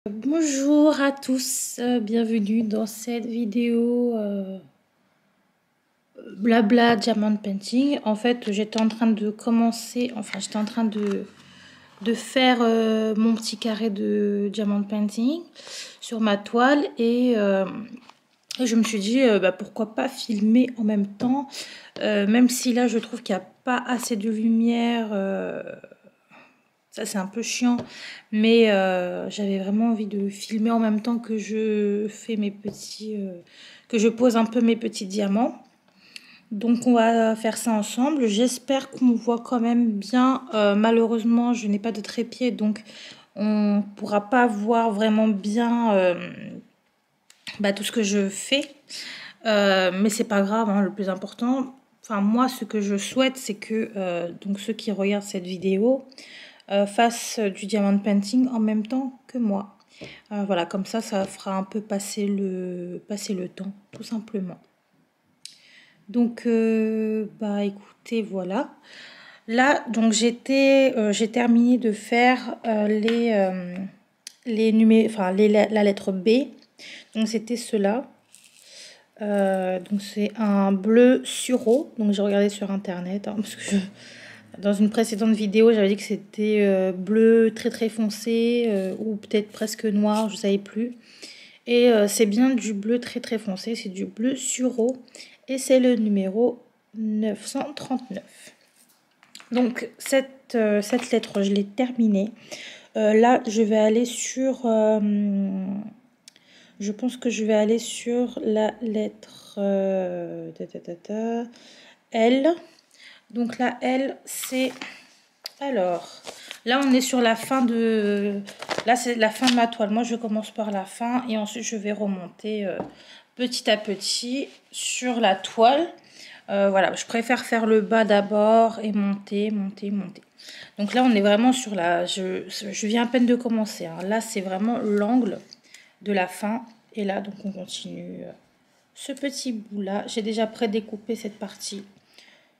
Bonjour à tous, bienvenue dans cette vidéo blabla diamond painting. En fait, j'étais en train de commencer, j'étais en train de faire mon petit carré de diamond painting sur ma toile et je me suis dit pourquoi pas filmer en même temps, même si là je trouve qu'il n'y a pas assez de lumière. Ça c'est un peu chiant, mais j'avais vraiment envie de filmer en même temps que je fais mes petits, que je pose un peu mes petits diamants. Donc on va faire ça ensemble. J'espère qu'on voit quand même bien. Malheureusement, je n'ai pas de trépied, donc on pourra pas voir vraiment bien tout ce que je fais. Mais c'est pas grave, hein, le plus important. Enfin moi, ce que je souhaite, c'est que donc ceux qui regardent cette vidéo fasse du diamond painting en même temps que moi. Voilà, comme ça fera un peu passer le temps, tout simplement. Donc, écoutez, voilà. Là, donc j'ai terminé de faire les numéros, la lettre B. Donc c'était cela. Donc c'est un bleu sureau. Donc j'ai regardé sur internet, hein, parce que dans une précédente vidéo, j'avais dit que c'était bleu très très foncé ou peut-être presque noir, je ne savais plus. Et c'est bien du bleu très très foncé, c'est du bleu sureau et c'est le numéro 939. Donc cette lettre, je l'ai terminée. Là, je vais aller sur... je pense que je vais aller sur la lettre L. Donc la L, c'est... Alors, là, on est sur la fin de... Là, c'est la fin de ma toile. Moi, je commence par la fin et ensuite, je vais remonter petit à petit sur la toile. Voilà, je préfère faire le bas d'abord et monter, monter, monter. Donc là, on est vraiment sur la... Je viens à peine de commencer, hein. Là, c'est vraiment l'angle de la fin. Et là, donc, on continue ce petit bout-là. J'ai déjà prédécoupé cette partie.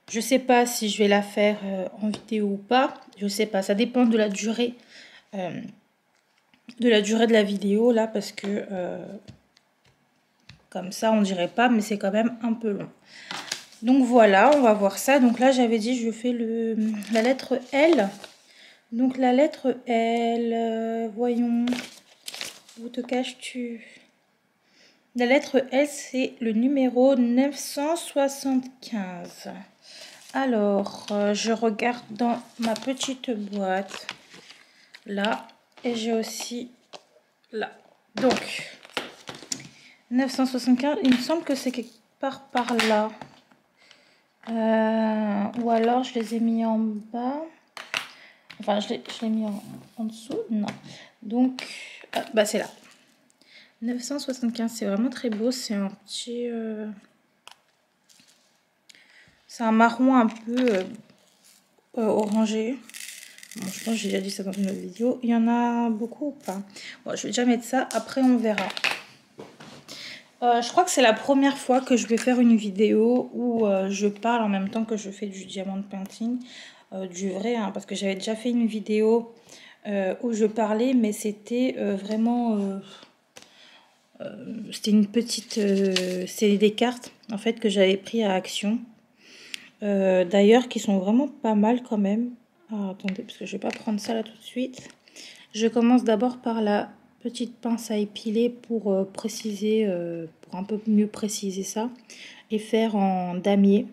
Je sais pas si je vais la faire en vidéo ou pas. Je sais pas. Ça dépend de la durée de la vidéo là, parce que comme ça on dirait pas, mais c'est quand même un peu long. Donc voilà, on va voir ça. Donc là j'avais dit je fais la lettre L. Donc la lettre L, voyons, où te caches-tu? La lettre L, c'est le numéro 975. Alors, je regarde dans ma petite boîte, là, et j'ai aussi là. Donc, 975, il me semble que c'est quelque part par là. Ou alors, je les ai mis en bas. Enfin, je l'ai mis en dessous, non. Donc, c'est là. 975, c'est vraiment très beau, c'est un petit... c'est un marron un peu orangé. Bon, je pense que j'ai déjà dit ça dans une autre vidéo. Il y en a beaucoup ou pas? Bon, je vais déjà mettre ça, après on verra. Je crois que c'est la première fois que je vais faire une vidéo où je parle en même temps que je fais du diamond painting. Du vrai, hein, parce que j'avais déjà fait une vidéo où je parlais, mais c'était vraiment... c'était une petite... c'est des cartes, en fait, que j'avais pris à Action. D'ailleurs, qui sont vraiment pas mal quand même. Ah, attendez, parce que je vais pas prendre ça là tout de suite. Je commence d'abord par la petite pince à épiler pour préciser, pour un peu mieux préciser ça. Et faire en damier.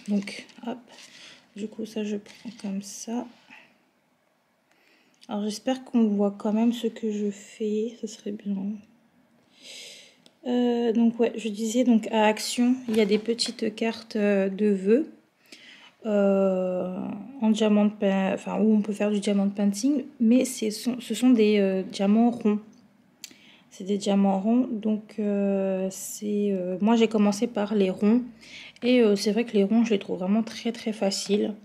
Donc, hop. Du coup, ça, je prends comme ça. Alors, j'espère qu'on voit quand même ce que je fais. Ce serait bien. Donc, ouais, je disais, donc à Action, il y a des petites cartes de vœux. En diamant, enfin où on peut faire du diamond painting, mais ce sont des diamants ronds. C'est des diamants ronds, donc moi j'ai commencé par les ronds et c'est vrai que les ronds je les trouve vraiment très très faciles.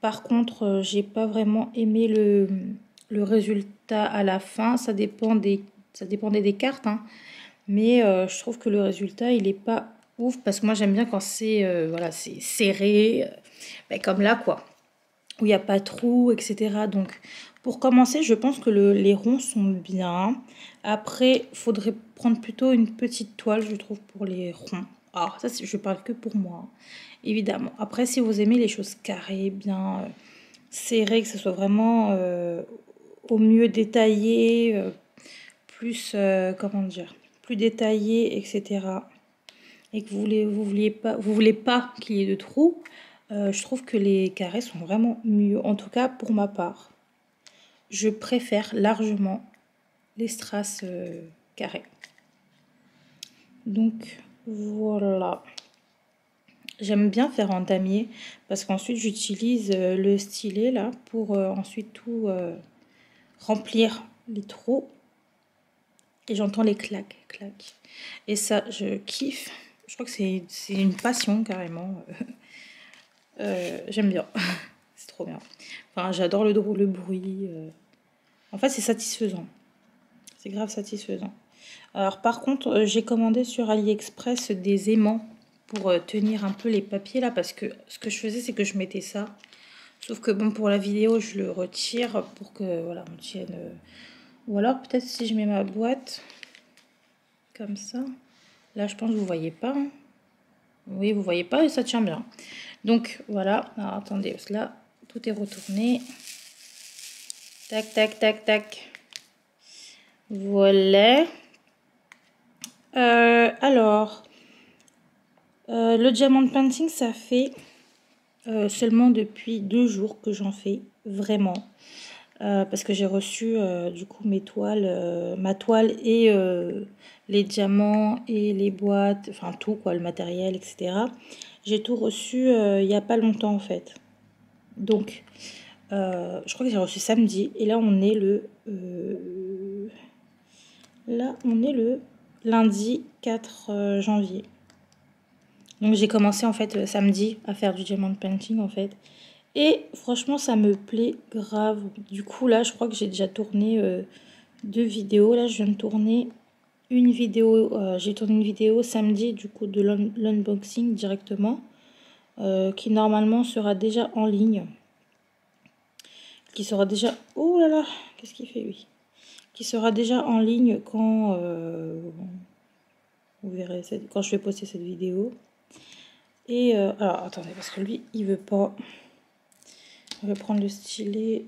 Par contre, j'ai pas vraiment aimé le résultat à la fin. Ça dépendait des cartes, hein. Mais je trouve que le résultat il est pas ouf parce que moi j'aime bien quand c'est voilà, c'est serré, comme là quoi, où il n'y a pas de trou, etc. Donc Pour commencer, je pense que les ronds sont bien. Après, il faudrait prendre plutôt une petite toile, je trouve, pour les ronds. Alors, ça, je parle que pour moi, évidemment. Après, si vous aimez les choses carrées, bien serrées, que ce soit vraiment au mieux détaillé, plus, comment dire, plus détaillé, etc. Et que vous voulez pas qu'il y ait de trous, je trouve que les carrés sont vraiment mieux. En tout cas, pour ma part, je préfère largement les strass carrés. Donc, voilà. J'aime bien faire en damier parce qu'ensuite, j'utilise le stylet là pour ensuite tout remplir les trous. Et j'entends les claques, claques. Et ça, je kiffe. Je crois que c'est une passion carrément. J'aime bien. C'est trop bien. Enfin, j'adore le bruit. En fait, c'est satisfaisant. C'est grave satisfaisant. Alors, par contre, j'ai commandé sur AliExpress des aimants pour tenir un peu les papiers là. Parce que ce que je faisais, c'est que je mettais ça. Sauf que bon, pour la vidéo, je le retire pour que, voilà, on tienne... Ou alors, peut-être si je mets ma boîte comme ça. Là, je pense que vous ne voyez pas. Hein. Oui, vous ne voyez pas et ça tient bien. Donc, voilà. Alors, attendez, parce que là, tout est retourné. Tac, tac, tac, tac. Voilà. Alors, le diamond painting, ça fait seulement depuis 2 jours que j'en fais, vraiment. Parce que j'ai reçu du coup mes toiles, ma toile et les diamants et les boîtes, enfin tout quoi, le matériel, etc. J'ai tout reçu il n'y a pas longtemps en fait. Donc, je crois que j'ai reçu samedi et là on est le lundi 4 janvier. Donc j'ai commencé en fait samedi à faire du diamond painting en fait. Et franchement, ça me plaît grave. Du coup, là, je crois que j'ai déjà tourné 2 vidéos. Là, je viens de tourner une vidéo. J'ai tourné une vidéo samedi, du coup, de l'unboxing directement. Qui normalement sera déjà en ligne. Qui sera déjà... Oh là là, qu'est-ce qu'il fait, lui? Qui sera déjà en ligne quand... vous verrez, quand je vais poster cette vidéo. Et... alors, attendez, parce que lui, il veut pas... Je vais prendre le stylet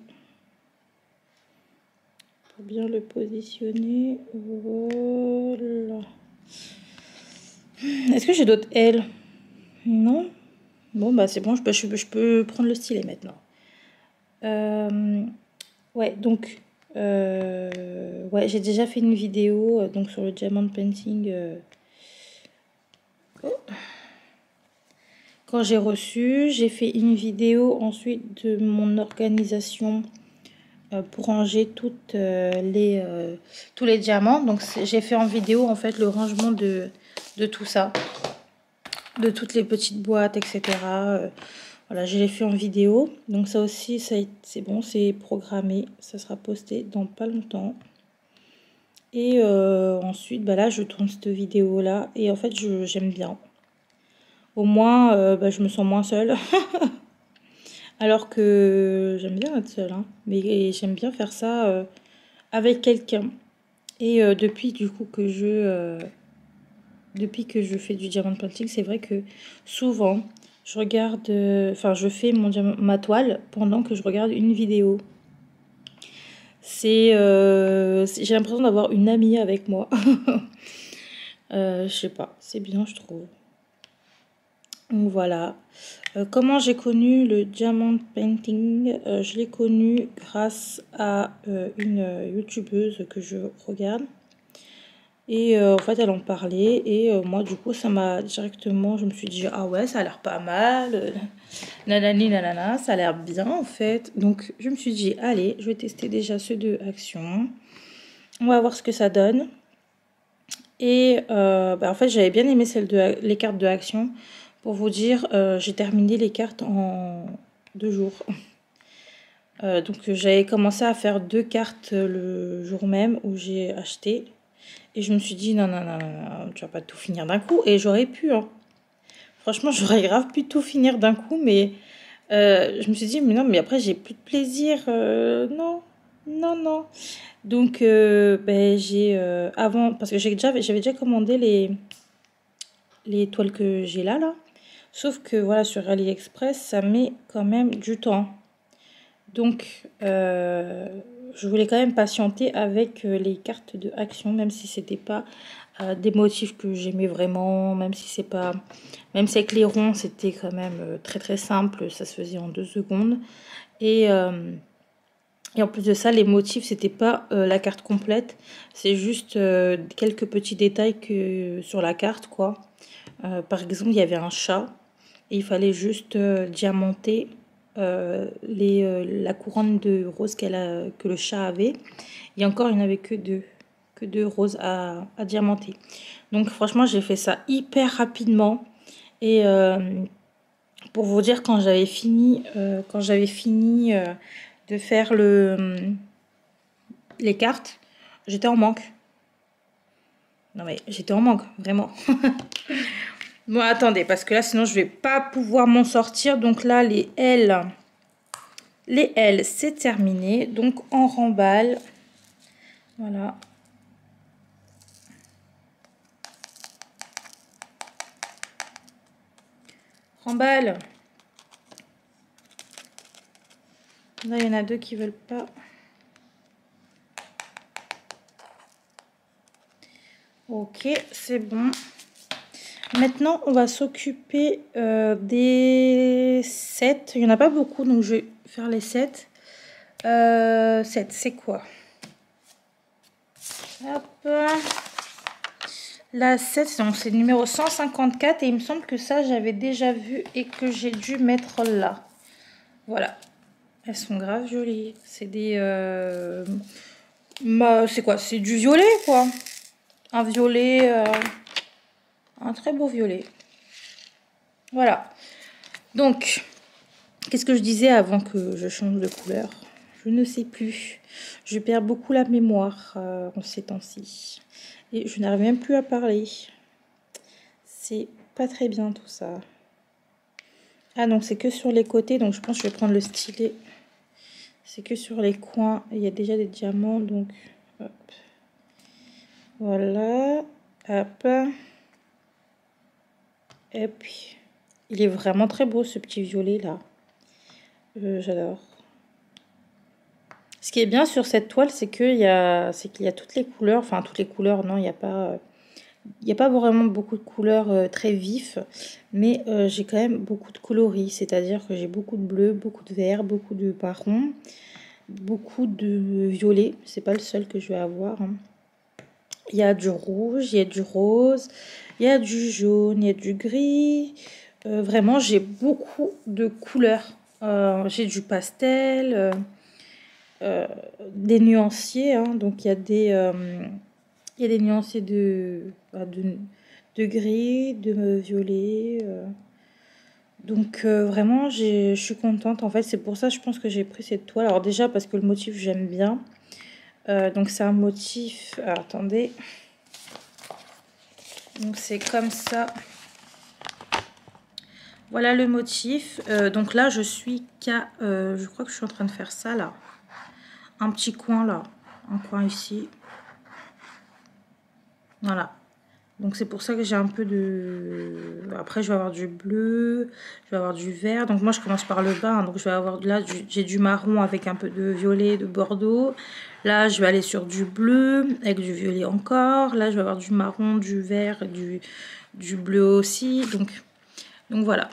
pour bien le positionner. Voilà. Est-ce que j'ai d'autres ailes? Non. Bon, bah c'est bon, je peux prendre le stylet maintenant. Ouais, donc... ouais, j'ai déjà fait une vidéo donc sur le diamond painting. Oh. Quand j'ai reçu, j'ai fait une vidéo ensuite de mon organisation pour ranger tous les diamants. Donc j'ai fait en vidéo en fait le rangement de tout ça, de toutes les petites boîtes, etc. Voilà, je l'ai fait en vidéo. Donc ça aussi, c'est bon, c'est programmé. Ça sera posté dans pas longtemps. Et ensuite, bah là, je tourne cette vidéo là. Et en fait, j'aime bien. Au moins, bah, je me sens moins seule. Alors que j'aime bien être seule, hein. Mais j'aime bien faire ça avec quelqu'un. Et depuis du coup que depuis que je fais du diamond painting, c'est vrai que souvent je regarde, enfin je fais ma toile pendant que je regarde une vidéo. J'ai l'impression d'avoir une amie avec moi. Je sais pas, c'est bien je trouve. Donc voilà. Comment j'ai connu le diamond painting? Je l'ai connu grâce à une youtubeuse que je regarde. Et en fait, elle en parlait. Et moi, du coup, ça m'a directement... Je me suis dit, ah ouais, ça a l'air pas mal. Nanani, nanana, ça a l'air bien, en fait. Donc, je me suis dit, allez, je vais tester déjà ceux de Action. On va voir ce que ça donne. Et bah, en fait, j'avais bien aimé les cartes de Action. Pour vous dire, j'ai terminé les cartes en 2 jours. Donc, j'avais commencé à faire 2 cartes le jour même où j'ai acheté. Et je me suis dit, non, non, non, non, tu vas pas tout finir d'un coup. Et j'aurais pu, hein. Franchement, j'aurais grave pu tout finir d'un coup. Mais je me suis dit, mais non, mais après, j'ai plus de plaisir. Non. Non, non. Donc, ben, j'ai avant, parce que j'avais déjà commandé les toiles que j'ai là. Sauf que voilà, sur AliExpress, ça met quand même du temps. Donc, je voulais quand même patienter avec les cartes de Action, même si c'était pas des motifs que j'aimais vraiment, même si avec les ronds, c'était quand même très très simple, ça se faisait en 2 secondes. Et, euh, et en plus de ça, les motifs, c'était pas la carte complète, c'est juste quelques petits détails sur la carte, quoi. Par exemple, il y avait un chat et il fallait juste diamanter la couronne de roses que le chat avait. Et encore, il n'y avait que deux roses à diamanter. Donc franchement, j'ai fait ça hyper rapidement. Et pour vous dire, quand j'avais fini de faire les cartes, j'étais en manque. Non mais j'étais en manque, vraiment. Bon, attendez, parce que là, sinon, je vais pas pouvoir m'en sortir. Donc là, les L, c'est terminé. Donc, on remballe. Voilà. Remballe. Là, il y en a 2 qui veulent pas. Ok, c'est bon. Maintenant, on va s'occuper des 7. Il n'y en a pas beaucoup, donc je vais faire les 7. 7, c'est quoi? Hop. La 7, c'est le numéro 154. Et il me semble que ça, j'avais déjà vu et que j'ai dû mettre là. Voilà. Elles sont grave jolies. C'est des... c'est quoi? C'est du violet, quoi. Un violet... un très beau violet. Voilà. Donc, qu'est-ce que je disais avant que je change de couleur? Je ne sais plus. Je perds beaucoup la mémoire en ces temps-ci. Et je n'arrive même plus à parler. C'est pas très bien tout ça. Ah non, c'est que sur les côtés. Donc, je pense que je vais prendre le stylet. C'est que sur les coins. Il y a déjà des diamants. Donc, hop. Voilà. Hop. Et puis, il est vraiment très beau ce petit violet là. J'adore. Ce qui est bien sur cette toile, c'est qu'il y a toutes les couleurs. Enfin, toutes les couleurs, non, il n'y a pas vraiment beaucoup de couleurs très vifs. Mais j'ai quand même beaucoup de coloris. C'est-à-dire que j'ai beaucoup de bleu, beaucoup de vert, beaucoup de marron, beaucoup de violet. C'est pas le seul que je vais avoir. Hein. Il y a du rouge, il y a du rose, il y a du jaune, il y a du gris. Vraiment, j'ai beaucoup de couleurs. J'ai du pastel, des nuanciers. Hein, donc, il y a des nuanciers de gris, de violet. Donc, vraiment, je suis contente. En fait, c'est pour ça, je pense que j'ai pris cette toile. Alors, déjà, parce que le motif, j'aime bien. Donc, c'est un motif... Alors, attendez... Donc c'est comme ça. Voilà le motif. Donc là je suis qu'à... je crois que je suis en train de faire ça là. Un petit coin là. Un coin ici. Voilà. Donc c'est pour ça que j'ai un peu de... Après je vais avoir du bleu. Je vais avoir du vert. Donc moi je commence par le bas. Hein. Donc je vais avoir là j'ai du marron avec un peu de violet, de bordeaux. Là je vais aller sur du bleu avec du violet encore. Là je vais avoir du marron, du vert, du bleu aussi. Donc voilà.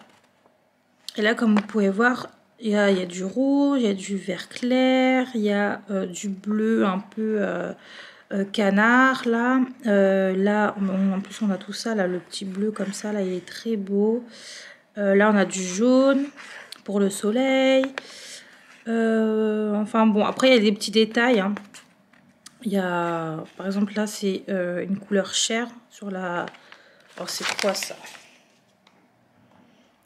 Et là, comme vous pouvez voir, il y a du rouge, il y a du vert clair, il y a du bleu un peu canard là. Là, en plus, on a tout ça, là, le petit bleu comme ça, là, il est très beau. Là, on a du jaune pour le soleil. Enfin bon, après, il y a des petits détails. Hein. Il y a, par exemple, là, c'est une couleur chair sur la... Alors, c'est quoi ça?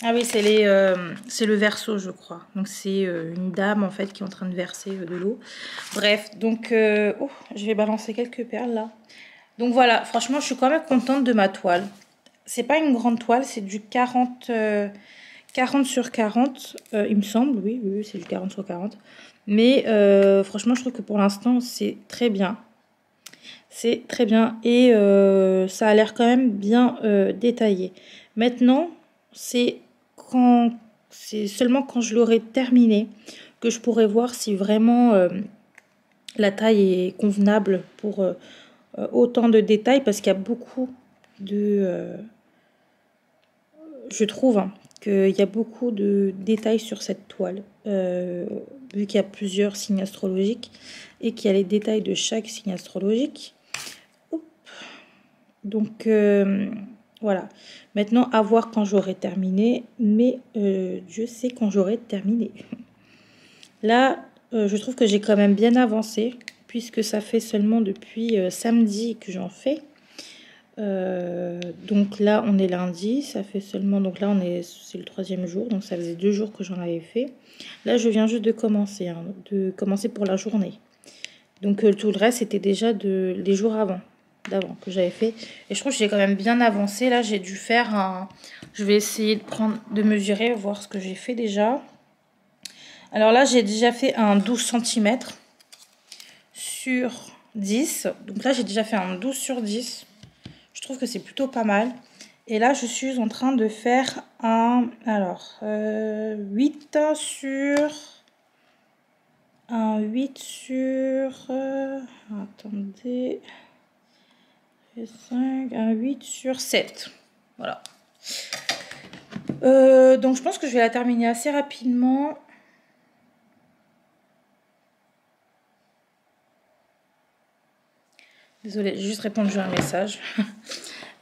Ah oui, c'est le verso, je crois. Donc c'est une dame en fait qui est en train de verser de l'eau. Bref, donc oh, je vais balancer quelques perles là. Donc voilà, franchement, je suis quand même contente de ma toile. C'est pas une grande toile, c'est du 40 sur 40, il me semble. Oui, c'est du 40 sur 40. Mais franchement, je trouve que pour l'instant, c'est très bien. C'est très bien et ça a l'air quand même bien détaillé. Maintenant, c'est seulement quand je l'aurai terminé que je pourrai voir si vraiment la taille est convenable pour autant de détails, parce qu'il y a beaucoup de... je trouve hein, qu'il y a beaucoup de détails sur cette toile, vu qu'il y a plusieurs signes astrologiques et qu'il y a les détails de chaque signe astrologique. Donc voilà, maintenant à voir quand j'aurai terminé, mais je sais quand j'aurai terminé. Là, je trouve que j'ai quand même bien avancé, puisque ça fait seulement depuis samedi que j'en fais. Donc là, on est lundi, ça fait seulement, donc là c'est le 3e jour, donc ça faisait 2 jours que j'en avais fait. Là, je viens juste de commencer, hein, pour la journée. Donc tout le reste, c'était déjà les jours d'avant que j'avais fait. Et je trouve que j'ai quand même bien avancé. Là, j'ai dû faire un... Je vais essayer de mesurer, voir ce que j'ai fait déjà. Alors là, j'ai déjà fait un 12 cm sur 10. Donc là, j'ai déjà fait un 12 sur 10. Je trouve que c'est plutôt pas mal. Et là, je suis en train de faire un... Alors, 8 sur... Un 8 sur... attendez... 5, un 8 sur 7. Voilà. Donc je pense que je vais la terminer assez rapidement. Désolée, j'ai juste répondu à un message.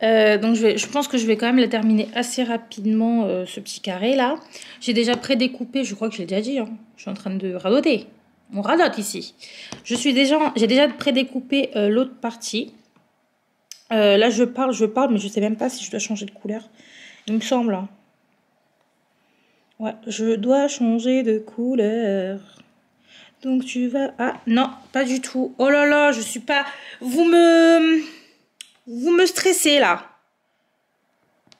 Donc je pense que je vais quand même la terminer assez rapidement, ce petit carré là. J'ai déjà prédécoupé, je crois que je l'ai déjà dit, hein. Je suis en train de radoter. On radote ici. J'ai déjà prédécoupé l'autre partie. Là je parle, mais je sais même pas si je dois changer de couleur. Il me semble. Hein. Ouais, je dois changer de couleur. Donc tu vas... Ah, non, pas du tout. Oh là là, je suis pas... Vous me stressez là.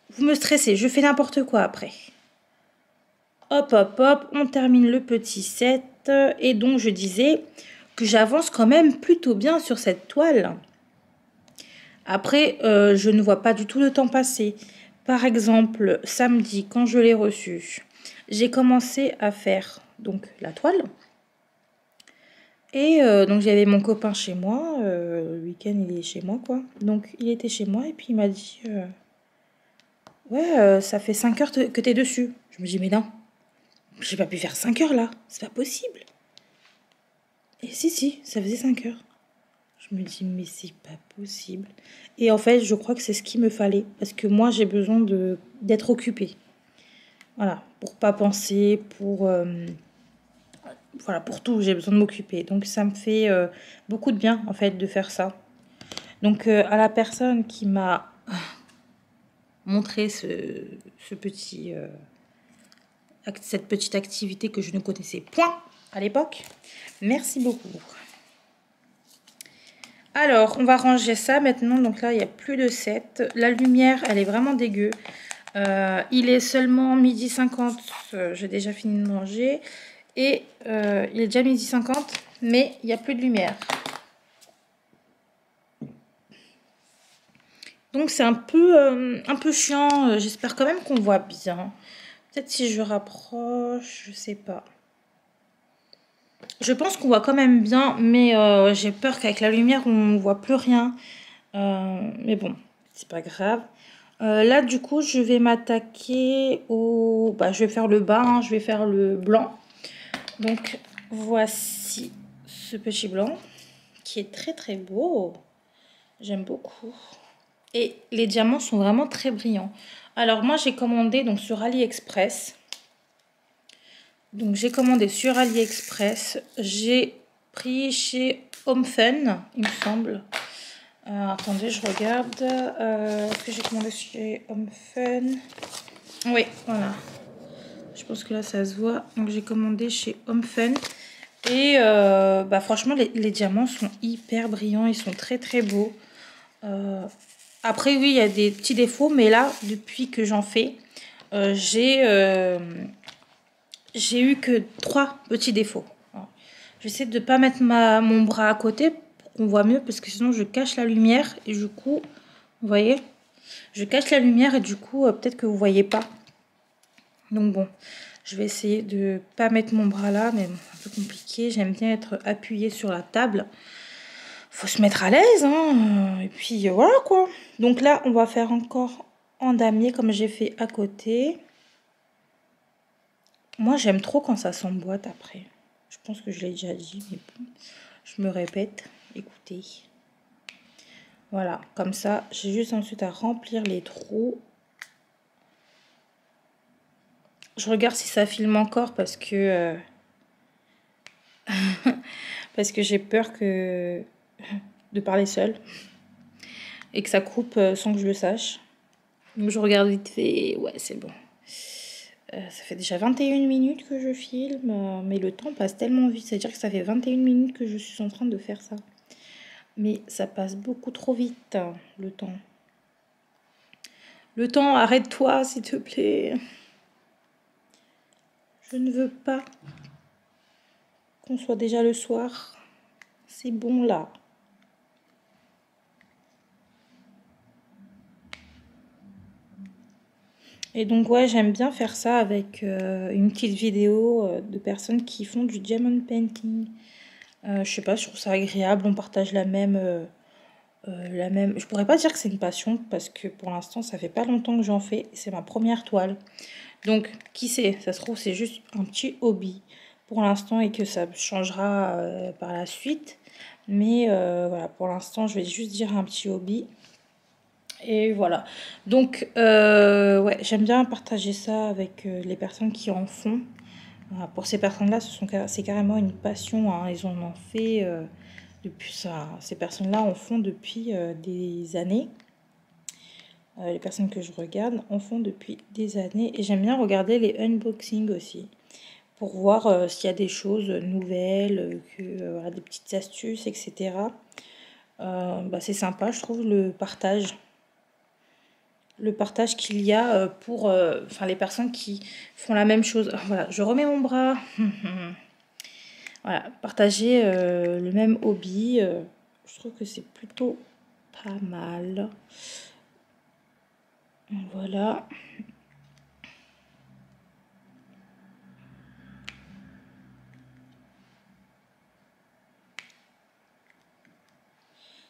Vous me stressez, je fais n'importe quoi après. Hop, hop, hop, on termine le petit set. Et donc je disais que j'avance quand même plutôt bien sur cette toile. Après, je ne vois pas du tout le temps passer. Par exemple, samedi, quand je l'ai reçu, j'ai commencé à faire donc la toile. Et donc j'avais mon copain chez moi, le week-end il est chez moi quoi. Donc il était chez moi et puis il m'a dit ouais ça fait 5 heures que t'es dessus. Je me dis mais non, j'ai pas pu faire 5 heures là, c'est pas possible. Et si, ça faisait 5 heures. Je me dis mais c'est pas possible. Et en fait je crois que c'est ce qu'il me fallait, parce que moi j'ai besoin d'être occupée. Voilà, pour pas penser, voilà, pour tout, j'ai besoin de m'occuper. Donc ça me fait beaucoup de bien en fait de faire ça. Donc à la personne qui m'a montré cette petite activité que je ne connaissais point à l'époque, merci beaucoup. Alors on va ranger ça maintenant. Donc là il n'y a plus de 7. La lumière elle est vraiment dégueu. Il est seulement 12h50, j'ai déjà fini de manger. Et il est déjà 12h50, mais il n'y a plus de lumière. Donc c'est un peu chiant. J'espère quand même qu'on voit bien. Peut-être si je rapproche, je sais pas. Je pense qu'on voit quand même bien, mais j'ai peur qu'avec la lumière on ne voit plus rien. Mais bon, c'est pas grave. Là du coup je vais m'attaquer au... Bah, je vais faire le bas, hein, je vais faire le blanc. Donc voici ce petit blanc qui est très très beau. J'aime beaucoup. Et les diamants sont vraiment très brillants. Alors moi j'ai commandé donc sur AliExpress. Donc j'ai commandé sur AliExpress. J'ai pris chez Home Fun, il me semble. Attendez, je regarde. Est-ce que j'ai commandé chez Home Fun? Oui, voilà. Je pense que là ça se voit. Donc j'ai commandé chez Home Fun. Et bah, franchement les diamants sont hyper brillants. Ils sont très très beaux. Après oui il y a des petits défauts. Mais là depuis que j'en fais j'ai eu que 3 petits défauts. J'essaie de ne pas mettre mon bras à côté pour qu'on voit mieux, parce que sinon je cache la lumière et du coup, vous voyez, je cache la lumière et du coup, peut-être que vous voyez pas. Donc bon, je vais essayer de pas mettre mon bras là, mais un peu compliqué. J'aime bien être appuyée sur la table. Faut se mettre à l'aise, hein. Et puis voilà quoi. Donc là, on va faire encore en damier comme j'ai fait à côté. Moi, j'aime trop quand ça s'emboîte après. Je pense que je l'ai déjà dit, mais bon, je me répète. Écoutez. Voilà, comme ça, j'ai juste ensuite à remplir les trous. Je regarde si ça filme encore parce que parce que j'ai peur de parler seule et que ça coupe sans que je le sache. Donc je regarde vite fait. Ouais, c'est bon. Ça fait déjà 21 minutes que je filme, mais le temps passe tellement vite. C'est-à-dire que ça fait 21 minutes que je suis en train de faire ça. Mais ça passe beaucoup trop vite, le temps. Le temps, arrête-toi, s'il te plaît. Je ne veux pas qu'on soit déjà le soir. C'est bon là. Et donc ouais, j'aime bien faire ça avec une petite vidéo de personnes qui font du diamond painting. Je sais pas, je trouve ça agréable, on partage la même... Je pourrais pas dire que c'est une passion parce que pour l'instant ça fait pas longtemps que j'en fais. C'est ma première toile. Donc qui sait, ça se trouve c'est juste un petit hobby pour l'instant et que ça changera par la suite. Mais voilà, pour l'instant je vais juste dire un petit hobby. Et voilà. Donc, ouais, j'aime bien partager ça avec les personnes qui en font. Voilà, pour ces personnes-là, c'est carrément une passion, hein. Ils en ont fait depuis ça. Ces personnes-là en font depuis des années. Les personnes que je regarde en font depuis des années. Et j'aime bien regarder les unboxings aussi. Pour voir s'il y a des choses nouvelles, voilà, des petites astuces, etc. Bah, c'est sympa, je trouve, le partage qu'il y a pour enfin, les personnes qui font la même chose. Voilà, je remets mon bras. Voilà, partager le même hobby, je trouve que c'est plutôt pas mal. Voilà.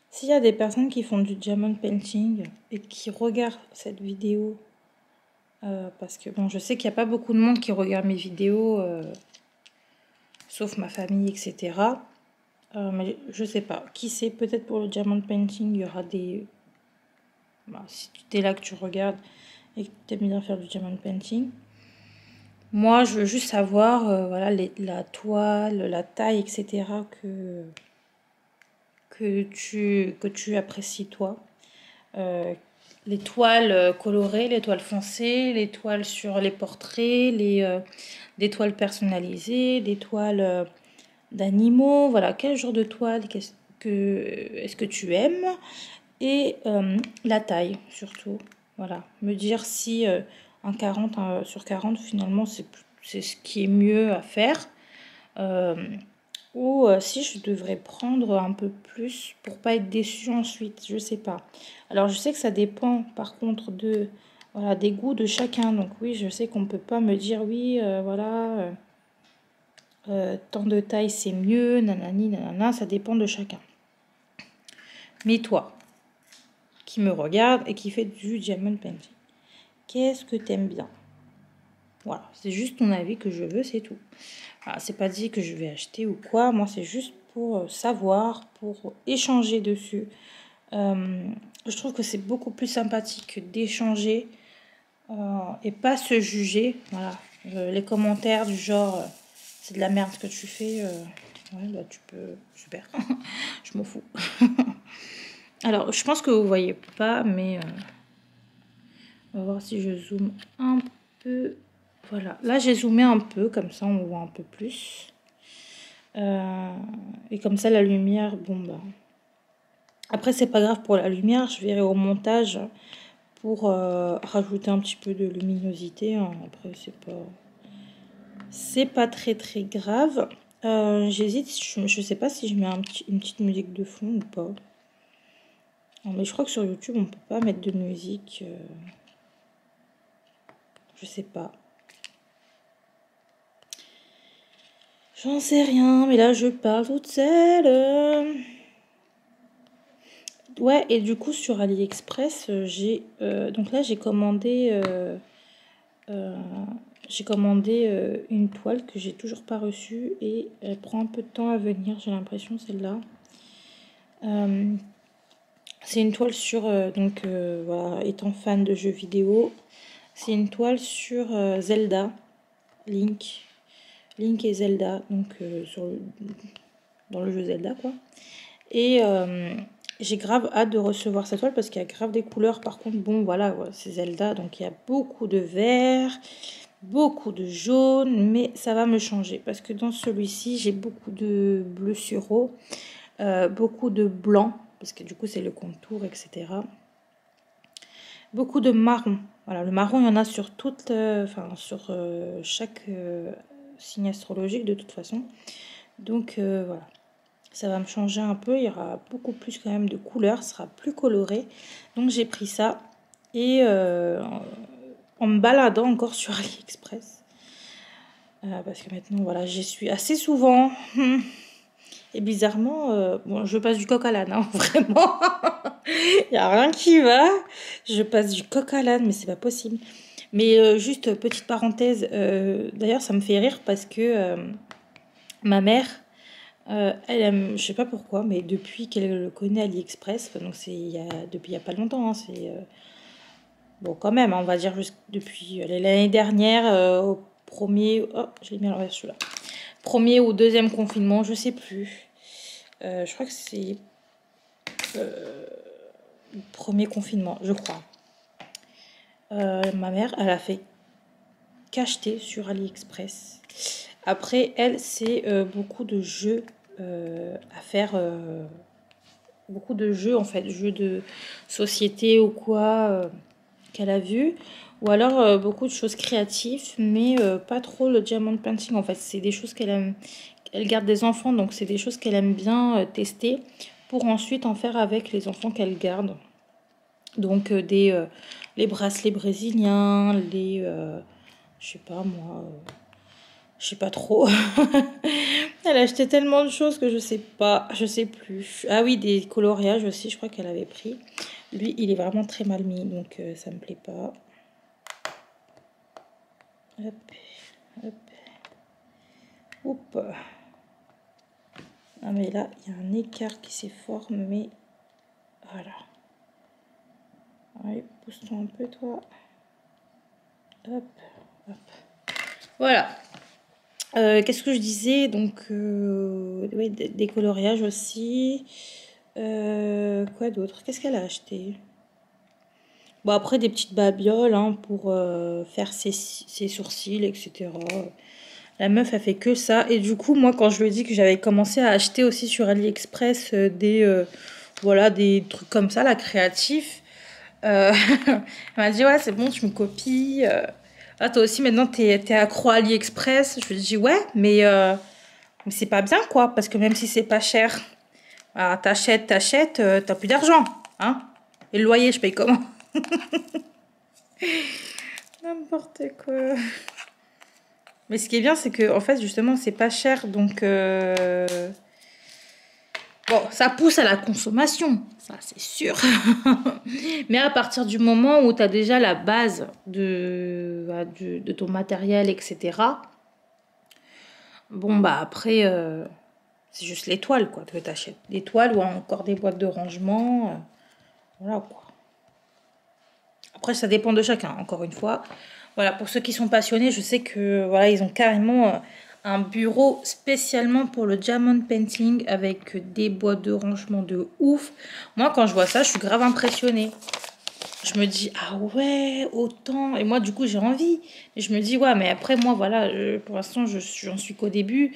S'il y a des personnes qui font du diamond painting et qui regardent cette vidéo, parce que bon, je sais qu'il n'y a pas beaucoup de monde qui regarde mes vidéos, sauf ma famille, etc. Mais je sais pas. Qui sait, peut-être pour le diamond painting, il y aura des... Bah, si tu es là que tu regardes et que tu aimes bien faire du diamond painting. Moi, je veux juste savoir, voilà, la toile, la taille, etc. que tu apprécies, toi. Les toiles colorées, les toiles foncées, les toiles sur les portraits, des toiles personnalisées, des toiles d'animaux. Voilà, quel genre de toile est-ce que tu aimes? Et la taille, surtout. Voilà, me dire si un 40 sur 40, finalement, c'est ce qui est mieux à faire. Ou si je devrais prendre un peu plus pour pas être déçue ensuite, je sais pas. Alors je sais que ça dépend par contre voilà, des goûts de chacun. Donc oui, je sais qu'on peut pas me dire oui, voilà, tant de taille c'est mieux, nanani, nanana, ça dépend de chacun. Mais toi, qui me regarde et qui fait du diamond painting, qu'est-ce que t'aimes bien? Voilà, c'est juste ton avis que je veux, c'est tout. C'est pas dit que je vais acheter ou quoi, moi c'est juste pour savoir, pour échanger dessus. Je trouve que c'est beaucoup plus sympathique d'échanger et pas se juger. Voilà, les commentaires du genre c'est de la merde ce que tu fais, ouais, bah tu peux, super, je m'en fous. Alors je pense que vous voyez pas, mais on va voir si je zoome un peu. Voilà, là j'ai zoomé un peu, comme ça on voit un peu plus. Et comme ça la lumière, bon bah... Après c'est pas grave pour la lumière, je verrai au montage pour rajouter un petit peu de luminosité. Hein. Après c'est pas très grave. J'hésite, je sais pas si je mets une petite musique de fond ou pas. Non, mais je crois que sur YouTube, on peut pas mettre de musique. Je sais pas. J'en sais rien, mais là, je parle toute seule. Ouais, et du coup, sur AliExpress, donc là, j'ai commandé une toile que j'ai toujours pas reçue et elle prend un peu de temps à venir, j'ai l'impression, celle-là. C'est une toile sur, voilà, étant fan de jeux vidéo, c'est une toile sur Zelda, Link et Zelda, donc dans le jeu Zelda, quoi. Et j'ai grave hâte de recevoir cette toile parce qu'il y a grave des couleurs. Par contre, bon, voilà, ouais, c'est Zelda, donc il y a beaucoup de vert, beaucoup de jaune, mais ça va me changer parce que dans celui-ci, j'ai beaucoup de bleu sureau, beaucoup de blanc, parce que du coup, c'est le contour, etc. Beaucoup de marron. Voilà, le marron, il y en a sur sur chaque signe astrologique de toute façon. Donc voilà, ça va me changer un peu. Il y aura beaucoup plus quand même de couleurs, ce sera plus coloré. Donc j'ai pris ça et en me baladant encore sur AliExpress, parce que maintenant voilà, j'y suis assez souvent. Et bizarrement, bon, je passe du coq à l'âne, hein, vraiment. Il n'y a rien qui va. Je passe du coq à l'âne, mais c'est pas possible. Mais juste petite parenthèse, d'ailleurs ça me fait rire parce que ma mère, elle aime, je sais pas pourquoi, mais depuis qu'elle connaît AliExpress, donc c'est depuis il y a pas longtemps, hein, c'est bon quand même, hein, on va dire depuis l'année dernière au premier, oh je l'ai mis à l'envers celui-là, premier ou deuxième confinement, je sais plus. Je crois que c'est le premier confinement, je crois. Ma mère, elle a fait qu'acheter sur AliExpress. Après, elle, c'est beaucoup de jeux à faire. Beaucoup de jeux, en fait, jeux de société ou quoi, qu'elle a vu. Ou alors beaucoup de choses créatives, mais pas trop le diamond painting, en fait. C'est des choses qu'elle aime. Elle garde des enfants, donc c'est des choses qu'elle aime bien tester pour ensuite en faire avec les enfants qu'elle garde. Donc les bracelets brésiliens, je sais pas moi, je sais pas trop. Elle a acheté tellement de choses que je sais pas, je sais plus. Ah oui, des coloriages aussi, je crois qu'elle avait pris. Lui, il est vraiment très mal mis, donc ça me plaît pas. Hop, hop. Oups. Ah mais là, il y a un écart qui s'est formé. Voilà. Allez, pousse-toi un peu, toi. Hop, hop. Voilà. Qu'est-ce que je disais? Donc, ouais, des coloriages aussi. Quoi d'autre? Qu'est-ce qu'elle a acheté? Bon, après, des petites babioles hein, pour faire ses sourcils, etc. La meuf a fait que ça. Et du coup, moi, quand je lui ai dit que j'avais commencé à acheter aussi sur AliExpress voilà, des trucs comme ça, là, créatifs, elle m'a dit, ouais, c'est bon, tu me copies. Ah, toi aussi, maintenant, t'es accro à AliExpress. Je lui ai dit, ouais, mais c'est pas bien, quoi, parce que même si c'est pas cher, alors, t'achètes, t'as plus d'argent, hein. Et le loyer, je paye comment? N'importe quoi. Mais ce qui est bien, c'est que, en fait, justement, c'est pas cher, donc... Bon, ça pousse à la consommation, ça, c'est sûr. Mais à partir du moment où tu as déjà la base de ton matériel, etc., bon, bah après, c'est juste les toiles, quoi, que tu achètes. Des toiles ou encore des boîtes de rangement. Voilà, quoi. Après, ça dépend de chacun, encore une fois. Voilà, pour ceux qui sont passionnés, je sais que voilà, ils ont carrément un bureau spécialement pour le diamond painting avec des boîtes de rangement de ouf. Moi, quand je vois ça, je suis grave impressionnée. Je me dis, ah ouais, autant. Et moi, du coup, j'ai envie. Et je me dis, ouais, mais après, moi, voilà, pour l'instant, j'en suis qu'au début.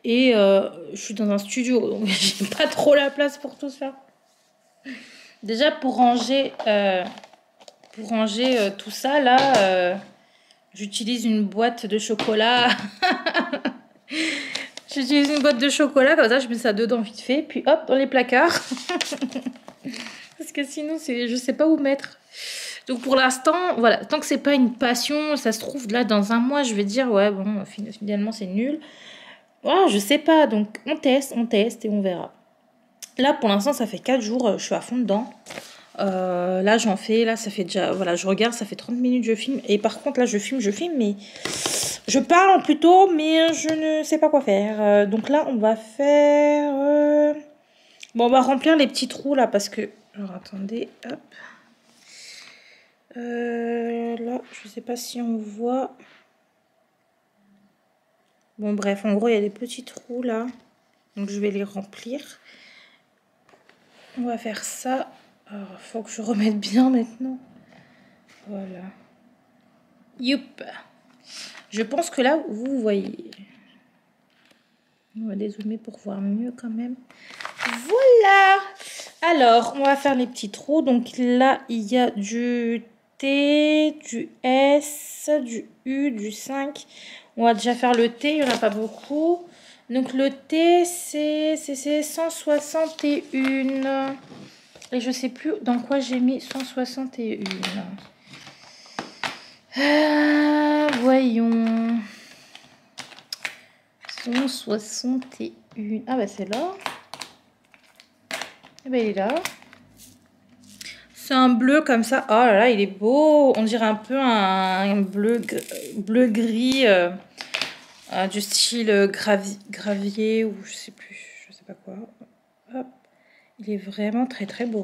Et je suis dans un studio, donc j'ai pas trop la place pour tout ça. Déjà, pour ranger tout ça, là, j'utilise une boîte de chocolat. J'utilise une boîte de chocolat, comme ça je mets ça dedans vite fait, puis hop, dans les placards. Parce que sinon, je sais pas où mettre. Donc pour l'instant, voilà, tant que c'est pas une passion, ça se trouve là dans un mois, je vais dire, ouais, bon, finalement c'est nul. Oh, je sais pas, donc on teste et on verra. Là, pour l'instant, ça fait 4 jours, je suis à fond dedans. Là, j'en fais, là, ça fait déjà, voilà, je regarde, ça fait 30 minutes, je filme. Et par contre, là, je filme, mais je parle plutôt, mais je ne sais pas quoi faire. Donc là, on va faire... Bon, on va remplir les petits trous, là, parce que... Alors, attendez, hop. Là, je sais pas si on voit... Bon, bref, en gros, il y a des petits trous, là. Donc, je vais les remplir. On va faire ça. Alors, il faut que je remette bien maintenant. Voilà. Youp. Je pense que là, vous voyez. On va dézoomer pour voir mieux quand même. Voilà. Alors, on va faire les petits trous. Donc là, il y a du T, du S, du U, du 5. On va déjà faire le T, il n'y en a pas beaucoup. Donc le T, c'est 161. Et je sais plus dans quoi j'ai mis 161. Voyons. 161. Ah bah c'est là. Et bah il est là. C'est un bleu comme ça. Oh là là, il est beau. On dirait un peu un bleu gris du style gravier ou je sais plus, je sais pas quoi. Hop. Il est vraiment très très beau.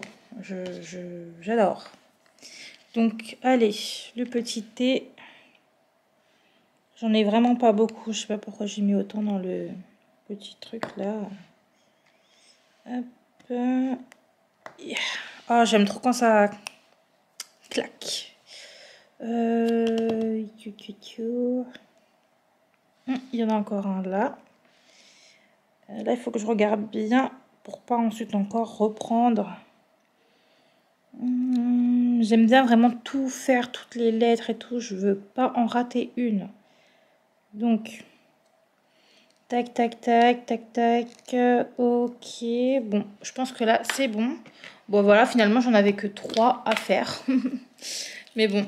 J'adore. Donc allez, le petit thé. J'en ai vraiment pas beaucoup. Je sais pas pourquoi j'ai mis autant dans le petit truc là. Hop. Oh, j'aime trop quand ça claque. Il y en a encore un là. Là, il faut que je regarde bien pour pas ensuite encore reprendre. J'aime bien vraiment tout faire, toutes les lettres et tout. Je veux pas en rater une. Donc, tac, tac, tac, tac, tac. Ok, bon, je pense que là, c'est bon. Bon, voilà, finalement, j'en avais que 3 à faire. Mais bon.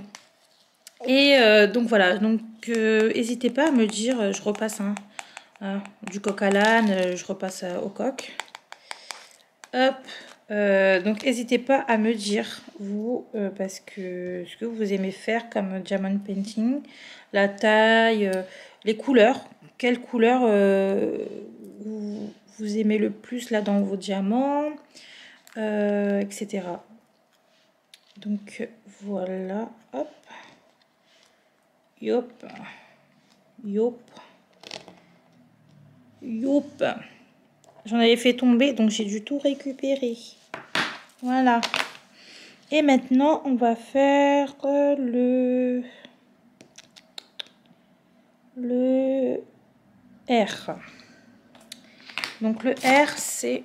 Et donc, voilà. Donc, n'hésitez pas à me dire, je repasse du coq à l'âne, je repasse au coq. Hop. Donc, n'hésitez pas à me dire, vous, parce que ce que vous aimez faire comme diamond painting, la taille, les couleurs. Quelle couleur vous aimez le plus là dans vos diamants, etc. Donc, voilà. Hop. Yop. Yop. Yop. J'en avais fait tomber, donc j'ai dû tout récupérer. Voilà. Et maintenant, on va faire le R. Donc le R, c'est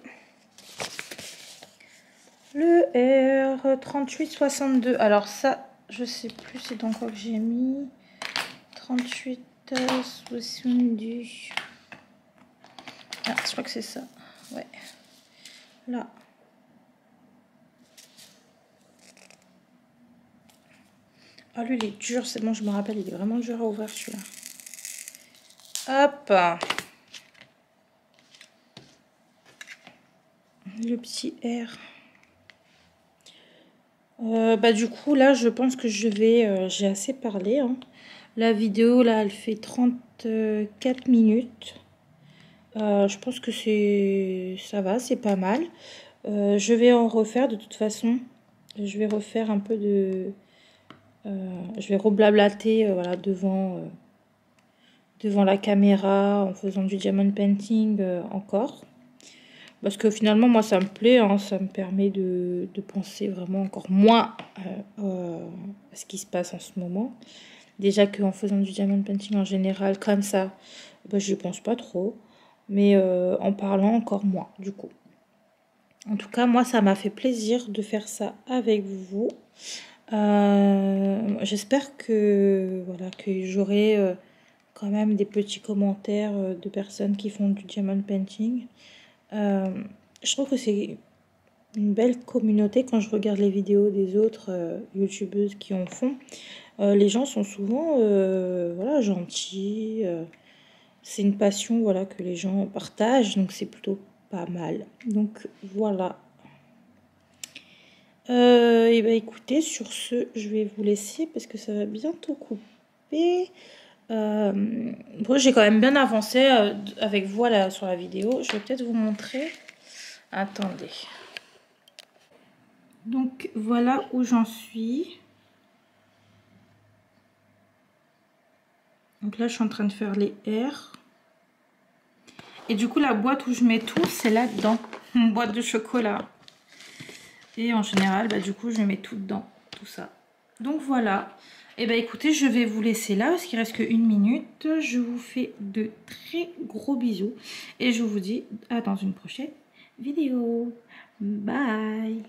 le R 3862. Alors ça, je sais plus c'est dans quoi que j'ai mis. 3862. Ah, je crois que c'est ça. Ouais. Là. Ah, lui, il est dur. C'est bon, je me rappelle. Il est vraiment dur à ouvrir, celui-là. Hop. Le petit R. Bah, du coup, là, je pense que je vais... j'ai assez parlé. Hein. La vidéo, là, elle fait 34 minutes. Je pense que ça va, c'est pas mal. Je vais en refaire de toute façon. Je vais refaire un peu de... je vais reblablater voilà, devant la caméra en faisant du diamond painting encore. Parce que finalement, moi, ça me plaît. Hein, ça me permet de penser vraiment encore moins à ce qui se passe en ce moment. Déjà qu'en faisant du diamond painting en général, comme ça, bah, je ne pense pas trop. Mais en parlant encore moins, du coup. En tout cas, moi, ça m'a fait plaisir de faire ça avec vous. J'espère que, voilà, que j'aurai quand même des petits commentaires de personnes qui font du diamond painting. Je trouve que c'est une belle communauté quand je regarde les vidéos des autres youtubeuses qui en font. Les gens sont souvent voilà, gentils. C'est une passion voilà, que les gens partagent, donc c'est plutôt pas mal. Donc voilà. Et ben écoutez, sur ce, je vais vous laisser parce que ça va bientôt couper. Bon, j'ai quand même bien avancé avec vous là, sur la vidéo. Je vais peut-être vous montrer. Attendez. Donc voilà où j'en suis. Donc là, je suis en train de faire les R. Et du coup, la boîte où je mets tout, c'est là-dedans. Une boîte de chocolat. Et en général, bah, du coup, je mets tout dedans. Tout ça. Donc voilà. Et bah écoutez, je vais vous laisser là parce qu'il reste que 1 minute. Je vous fais de très gros bisous. Et je vous dis à dans une prochaine vidéo. Bye.